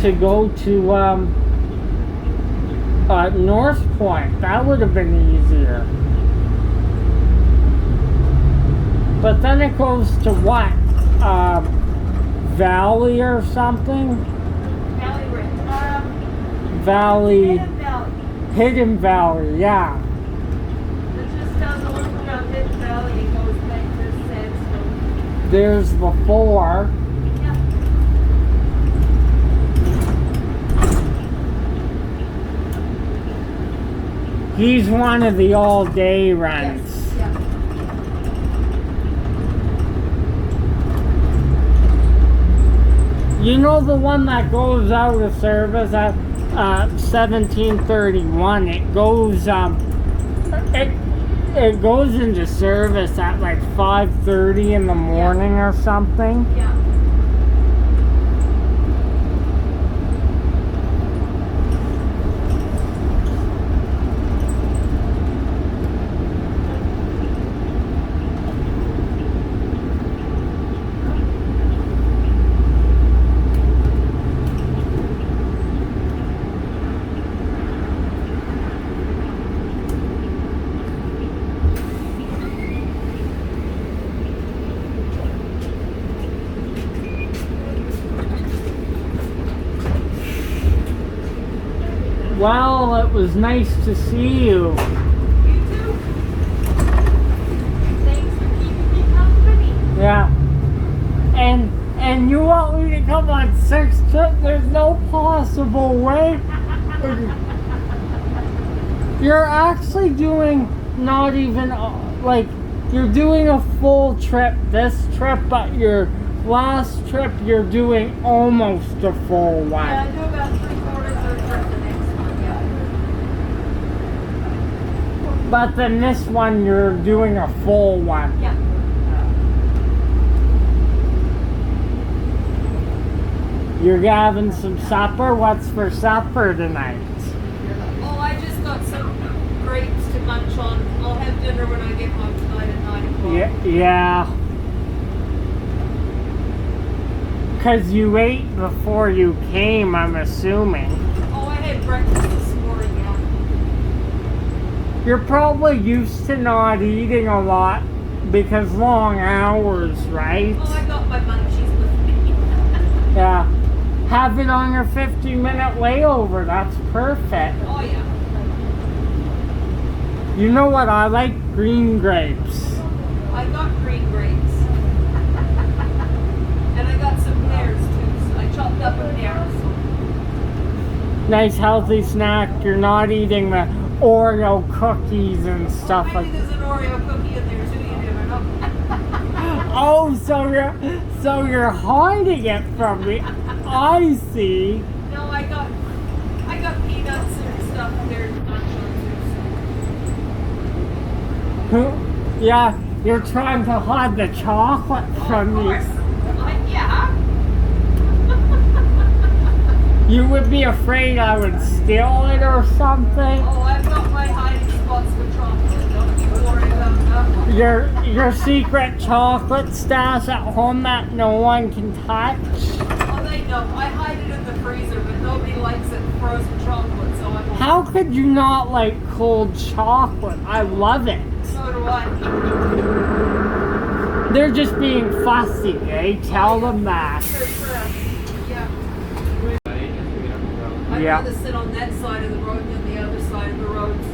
to go to North Point. That would have been easier. But then it goes to what? Valley or something? Valley Ridge. Valley. Hidden Valley. Hidden Valley, yeah. It just does a loop around Hidden Valley and goes back to Sandstone. There's the 4. Yeah. He's one of the all-day runs. Yes. Yeah. You know the one that goes out of service at 1731. It goes it goes into service at like 5:30 in the morning or something. Yeah. Well, it was nice to see you. You too. Thanks for keeping me company. Yeah. And you want me to come on 6 trip? There's no possible way. You're actually doing not even like you're doing a full trip this trip, but your last trip you're doing almost a full one. Yeah, I do about 3/4 of the trip the next one, yeah. But then this one you're doing a full one. Yeah. You're having some supper? What's for supper tonight? Oh, I just got some grapes to munch on. I'll have dinner when I get home tonight at 9 o'clock. Yeah. Because you ate before you came, I'm assuming. Oh, I had breakfast this morning, yeah. You're probably used to not eating a lot because long hours, right? Oh, I got my munchies with me. Yeah. Have it on your 50-minute layover. That's perfect. Oh, yeah. You know what I like? Green grapes. I got green grapes. And I got some pears, too. So I chopped up a pear. Nice healthy snack. You're not eating the Oreo cookies and stuff Maybe like that. there's an Oreo cookie in there, too. You never know. Oh, so you're hiding it from me. I see. No, I got peanuts and stuff there to munch on, too. Yeah, you're trying to hide the chocolate from Of me. course. Yeah. You would be afraid I would steal it or something. Oh, I've got my hiding spots for chocolate. Don't you worry about that. Your secret chocolate stash at home that no one can touch. Oh, they know. I hide it in the freezer, but nobody likes it frozen chocolate, so I won't. How could you not like cold chocolate? I love it. So do I. They're just being fussy, eh? Tell them that. Very fresh. Yeah. I'd Yeah. rather sit on that side of the road than the other side of the road. So.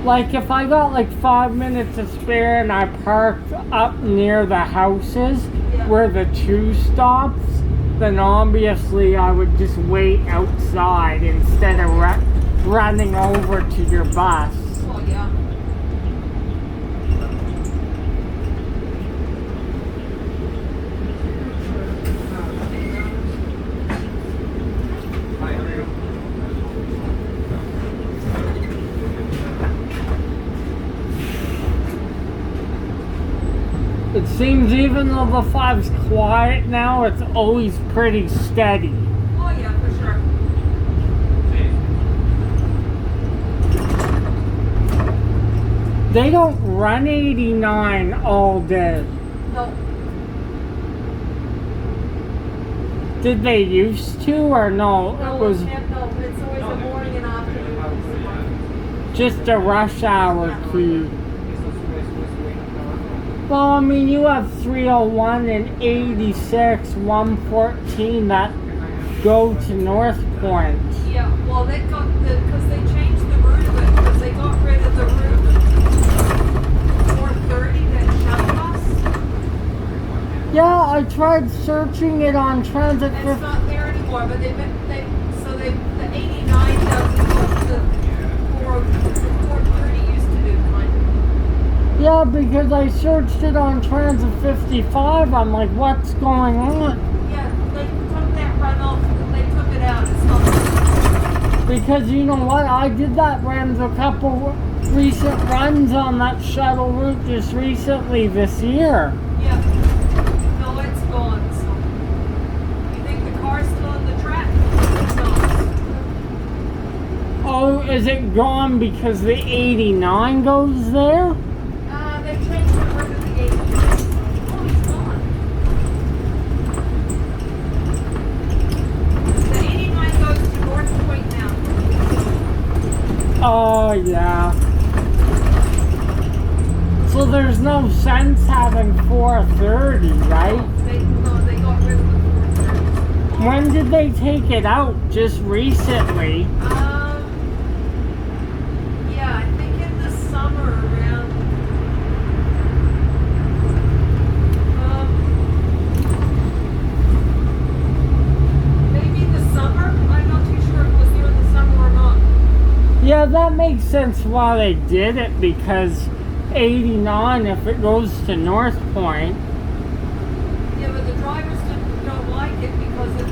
Like if I got like 5 minutes to spare and I parked up near the houses where the 2 stops, then obviously I would just wait outside instead of running over to your bus. Oh, yeah. It seems even though the 5's quiet now, it's always pretty steady. Oh, yeah, for sure. They don't run 89 all day. No. Did they used to or no? No, It was no, it's always a morning and afternoon. just a rush hour key. Well, I mean, you have 301 and 86, 114 that go to North Point. Yeah, well, they got because they changed the route of it, because they got rid of the route 430 that shuttled us. Yeah, I tried searching it on Transit It's 50. not there anymore, but the 89 doesn't go to the 430 used to do, kind of. Yeah, because I searched it on Transit 55. I'm like, what's going on? Yeah, they took that runoff, they took it out. It's not. Because you know what? I did that, ran a couple recent runs on that shuttle route just recently this year. Yeah. No, it's gone. So, you think the car's still on the track? It's not. Oh, is it gone because the 89 goes there? They changed the route of the 89. Oh, it's gone. The 89 goes to North Point now. Oh, yeah. So there's no sense having 430, right? They got rid of the 430. When did they take it out? Just recently. Yeah, I think in the summer around. Maybe the summer. I'm not too sure if it was there in the summer or not. Yeah, that makes sense why they did it, because 89, if it goes to North Point, Yeah, but the drivers don't like it because if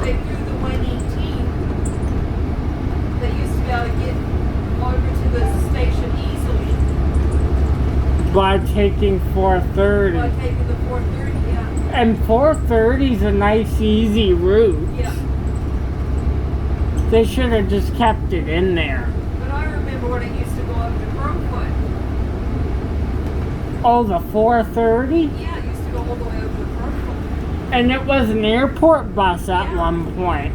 they do the 118, they used to be able to get over to the station easily by taking 430. by taking the 430. Yeah. And 430 is a nice, easy route. Yeah. They should have just kept it in there. But I remember when it used to go up to Crowfoot. Oh, the 430? Yeah, it used to go all the way over to Crowfoot. And it was an airport bus at Yeah. one point.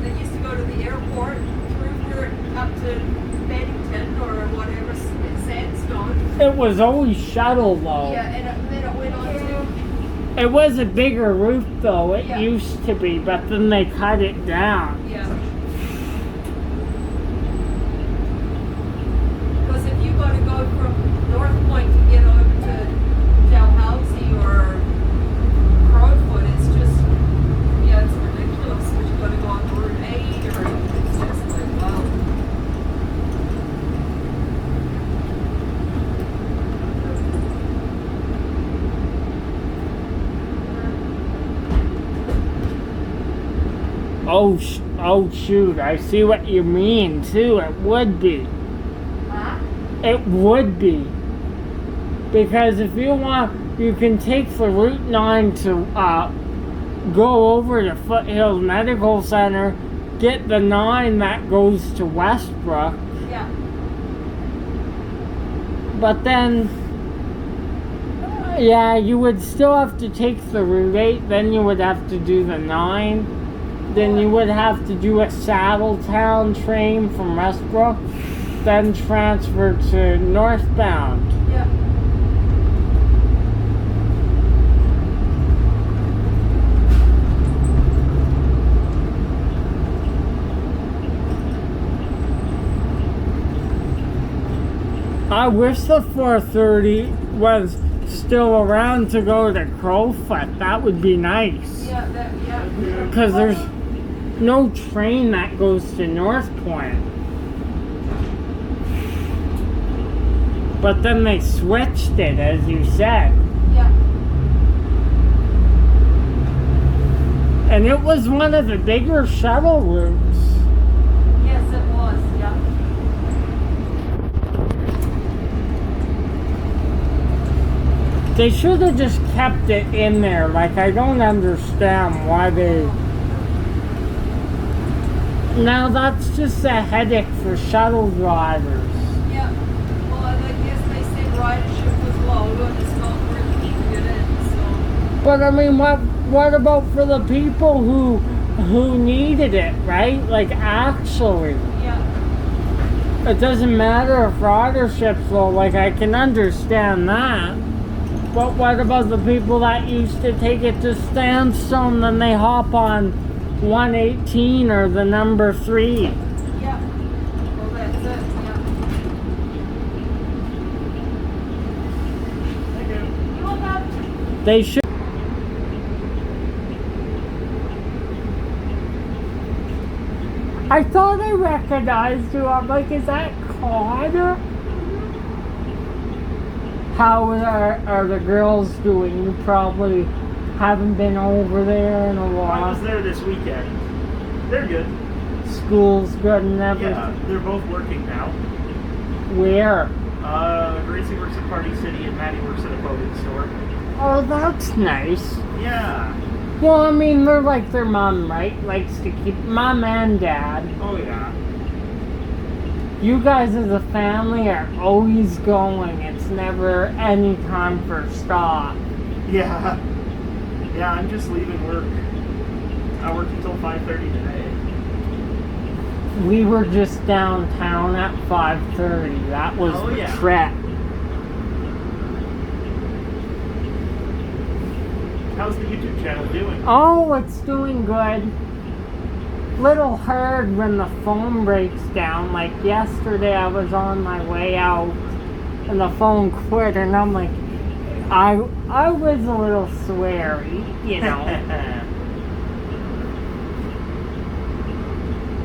They used to go to the airport, through here up to Bennington or whatever, Sandstone. It was always shuttle though. Yeah, and then it went on to. It was a bigger route though, it Yeah. used to be, but then they cut it down. Yeah. Because if you got to go from North Point to get over to Dalhousie or Crowfoot, it's just, yeah, it's ridiculous. Because you got to go on Route 8 or it's just like, wow. Oh shoot, I see what you mean too, it would be. Huh? It would be. Because if you want, you can take the Route 9 to go over to Foothills Medical Center, get the 9 that goes to Westbrook, Yeah. but then, yeah, you would still have to take the Route 8, then you would have to do the 9, then you would have to do a Saddletown train from Westbrook, then transfer to northbound. Yeah. I wish the 430 was still around to go to Crowfoot. That would be nice. Yeah, yeah. Because there's no train that goes to North Point. But then they switched it, as you said. Yeah. And it was one of the bigger shuttle routes. Yes, it was, yeah. They should have just kept it in there. Like, I don't understand why they... Now, that's just a headache for shuttle drivers. Yeah. Well, I guess they said ridership was low and it's not worth keeping it in, so. But, I mean, what about for the people who needed it, right? Like actually. Yeah. It doesn't matter if ridership's low, like I can understand that. But what about the people that used to take it to Sandstone, then they hop on 118 or the number 3? Yeah. Well, that's it. Yeah. Thank you. You want that? They should. I thought I recognized you. I'm like, is that Connor? How are the girls doing? You probably haven't been over there in a I while. was there this weekend. They're good. School's good and everything. Yeah, they're both working now. Where? Gracie works at Party City and Maddie works at a clothing store. Oh, that's nice. Yeah. Well, I mean, they're like their mom, right? Likes to keep mom and dad. Oh yeah. You guys as a family are always going. It's never any time for stop. Yeah. Yeah, I'm just leaving work. I work until 5:30 today. We were just downtown at 5:30. That was Oh, the yeah. trek. How's the YouTube channel doing? Oh, it's doing good. Little hard when the phone breaks down. Like yesterday, I was on my way out, and the phone quit, and I'm like, I was a little sweary, you know.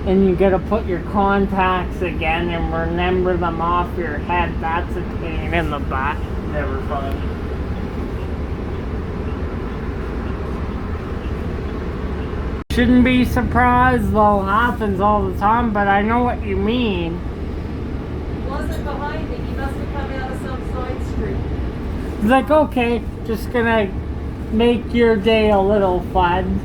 And you gotta put your contacts again and remember them off your head. That's a pain in the butt. Never fun. Shouldn't be surprised though, happens all the time, but I know what you mean. Wasn't behind me. He must have come out of some side street. It's like, okay, just gonna make your day a little fun.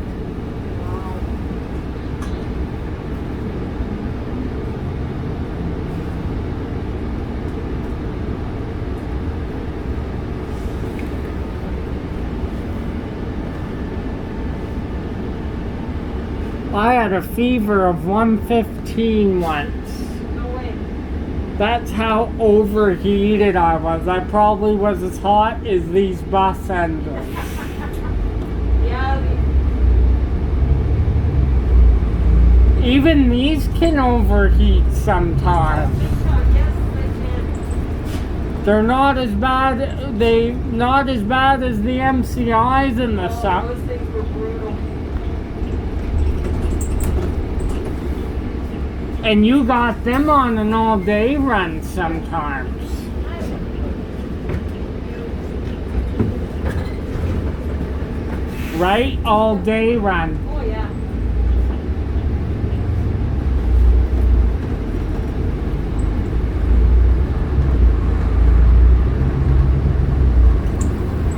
I had a fever of 115 once. No way. That's how overheated I was. I probably was as hot as these bus engines. Yeah. Even these can overheat sometimes. Yes, they can. They're not as bad. Not as bad as the MCIs in the Oh, summer. those things were brutal. And you got them on an all-day run sometimes. Right? All-day run. Oh, yeah.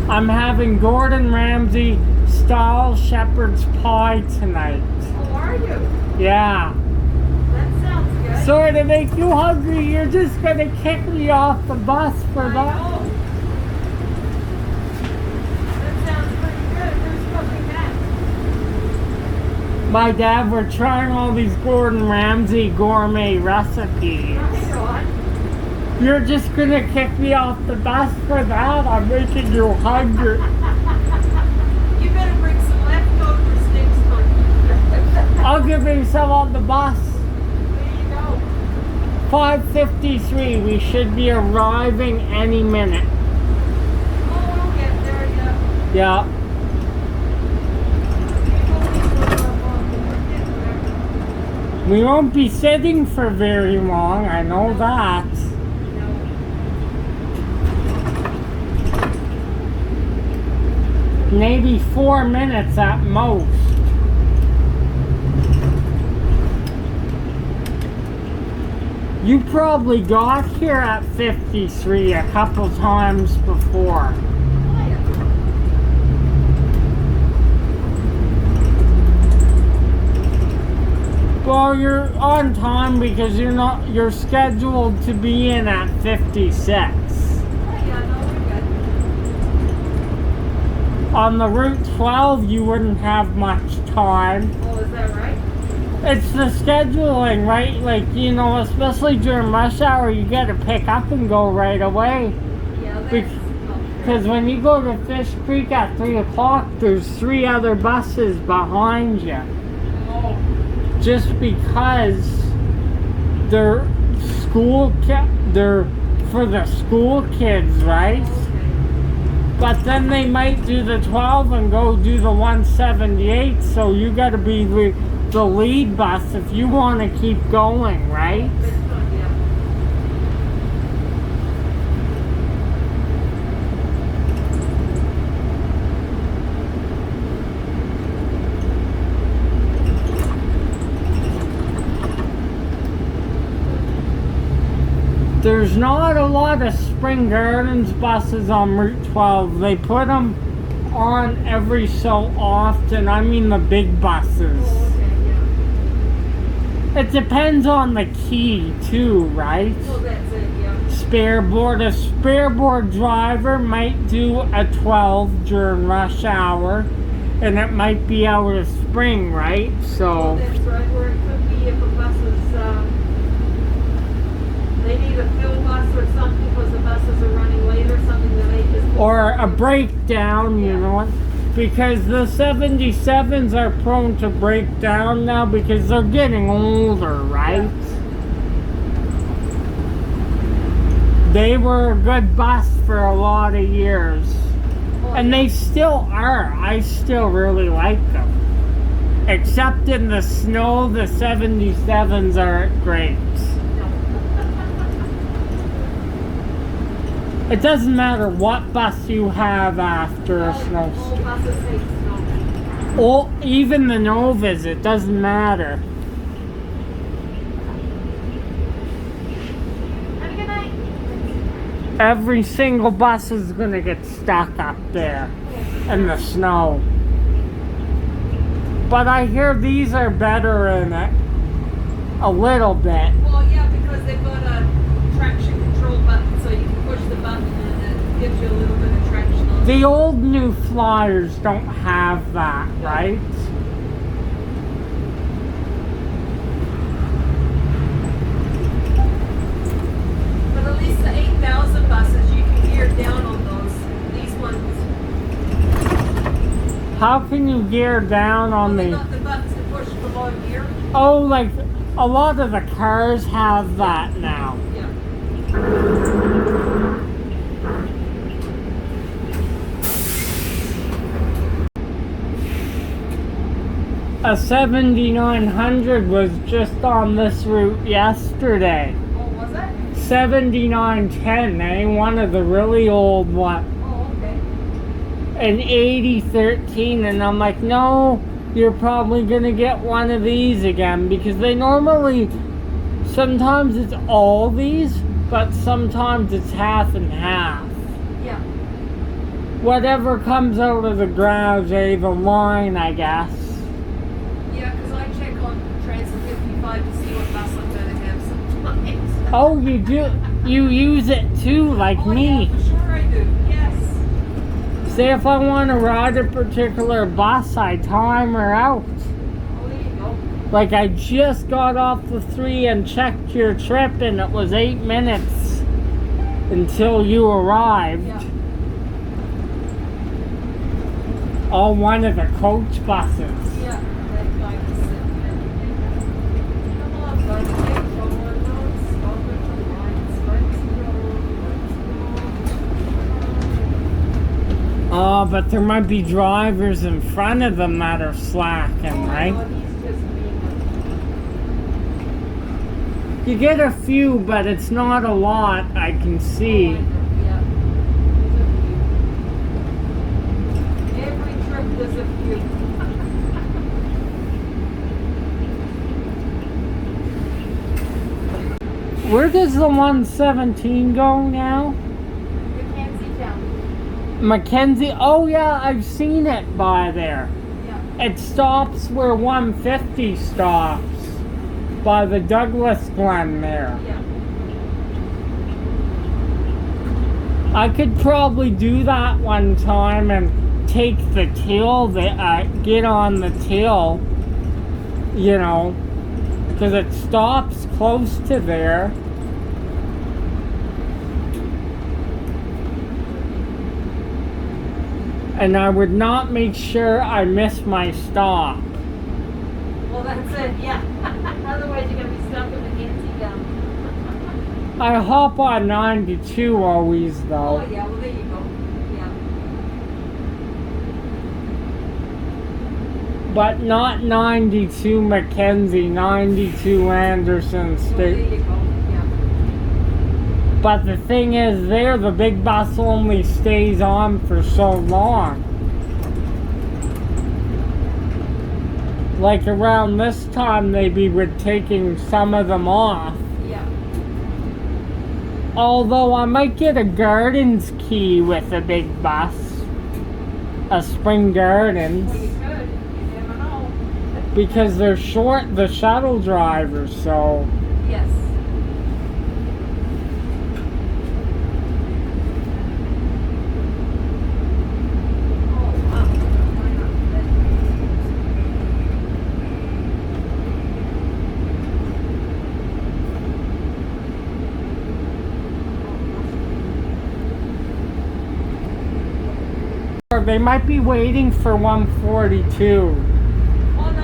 I'm having Gordon Ramsay style shepherd's pie tonight. How are you? Yeah. That sounds good. Sorry to make you hungry. You're just gonna kick me off the bus for I that. know. That sounds pretty good. Who's cooking that? My dad, we're trying all these Gordon Ramsay gourmet recipes. Right on. You're just gonna kick me off the bus for that? I'm making you hungry. You better bring some leftovers next time. I'll give you some on the bus. There you go. 5:53. We should be arriving any minute. Oh, we'll get there, yeah. Yeah. We won't be sitting for very long, I know that. Maybe 4 minutes at most. You probably got here at 53 a couple times before. Well, you're on time because you're scheduled to be in at 56. On the Route 12, you wouldn't have much time. Oh, is that right? It's the scheduling, right? Like, you know, especially during rush hour, you gotta pick up and go right away. Yeah, that's... Because when you go to Fish Creek at 3 o'clock, there's 3 other buses behind you. Oh, Just because they're they're for the school kids, right? okay. But then they might do the 12 and go do the 178, so you gotta be the lead bus if you want to keep going, right? This one, yeah. There's not a lot of Spring Gardens buses on Route 12. They put them on every so often. I mean the big buses. Oh, okay, yeah. It depends on the key too, right? Well, that's it, yeah. A spare board driver might do a 12 during rush hour, and it might be out of Spring, right? Well, So that's right, where it could be if a bus is, they need a fill bus or something because the buses are running late or something that they just... or a breakdown, you Yeah. know, because the 77s are prone to break down now because they're getting older, right? They were a good bus for a lot of years, Oh, and they still are. I still really like them. Except in the snow, the 77s aren't great. It doesn't matter what bus you have after a All snowstorm. buses take snow. Or even the Novas, it doesn't matter. Have a good night. Every single bus is gonna get stuck up there in the snow. But I hear these are better in it. A little bit. Well, yeah, because they've got a traction control button, so you can push the button and it gives you a little bit of traction on The old new Flyers don't have that, right? But at least the 8,000 buses, you can gear down on those. These ones, How can you gear down on they the... got the buttons to push below gear. Oh, like a lot of the cars have that now. Yeah. A 7900 was just on this route yesterday. Oh, was it? 7910, eh? One of the really old ones. Oh, okay. An 8013, and I'm like, no, you're probably gonna get one of these again because they normally, sometimes it's all these, but sometimes it's half and half. Yeah. Whatever comes out of the garage, eh? The line, I guess. Yeah, because I check on Transit 55 to see what bus I'm going to have sometimes. Oh, you do? You use it too, like Oh, me. yeah, for sure I do. Yes. Say if I want to ride a particular bus, I time her out. Oh, there you go. Like I just got off the 3 and checked your trip, and it was 8 minutes until you arrived. Yeah. On one of the coach buses. Yeah, that guy was sitting there. Come on, buddy, take forward, don't stop at the lights, let's go. Oh, but there might be drivers in front of them that are slacking, Oh, right? no, he's just being You get a few, but it's not a lot, I can see. Yeah. There's a few. Every trip there's a few. Where does the 117 go now? Mackenzie Town. Mackenzie? Oh yeah, I've seen it by there. Yeah. It stops where 150 stops. By the Douglas Glen there. Yeah. I could probably do that one time and take the till, get on the till, you know, because it stops close to there. And I would not make sure I miss my stop. Well, that's it, yeah. Otherwise, you're going to be stuck in McKenzie down. I hop on 92 always, though. Oh, yeah, well, there you go. Yeah. But not 92 Mackenzie, 92 Anderson Well, there State. you go. Yeah. But the thing is, there, the big bus only stays on for so long. Like around this time, they were taking some of them off. Yeah. Although I might get a Gardens key with a big bus. A Spring Gardens. Well, you could. You never know. Because they're short, the shuttle drivers, so. Yes. Oh, wow. Why not? Or they might be waiting for 142. Oh, no,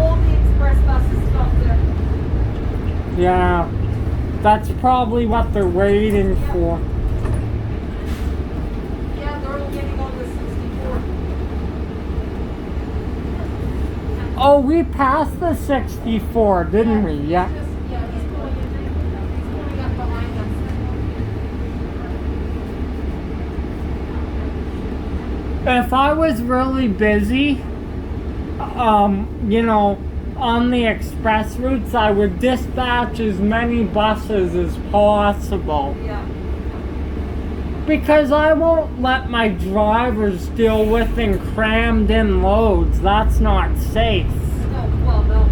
all the express buses stop there. Yeah. That's probably what they're waiting for. Yeah, they're all getting on the 64. Oh, we passed the 64, didn't we? Yeah. He's pulling up behind us. If I was really busy, you know, on the express routes, I would dispatch as many buses as possible. Yeah. Because I won't let my drivers deal with and crammed in loads. That's not safe. No, well, no.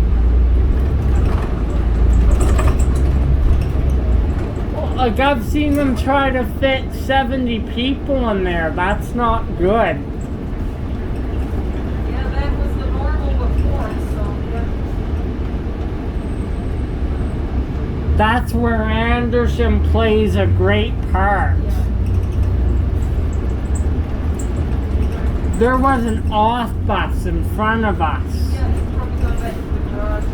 Like, I've seen them try to fit 70 people in there. That's not good. Yeah, that was the normal before, so yeah. That's where Anderson plays a great part. Yeah. There was an off bus in front of us. Yeah, he's probably going back to the garage.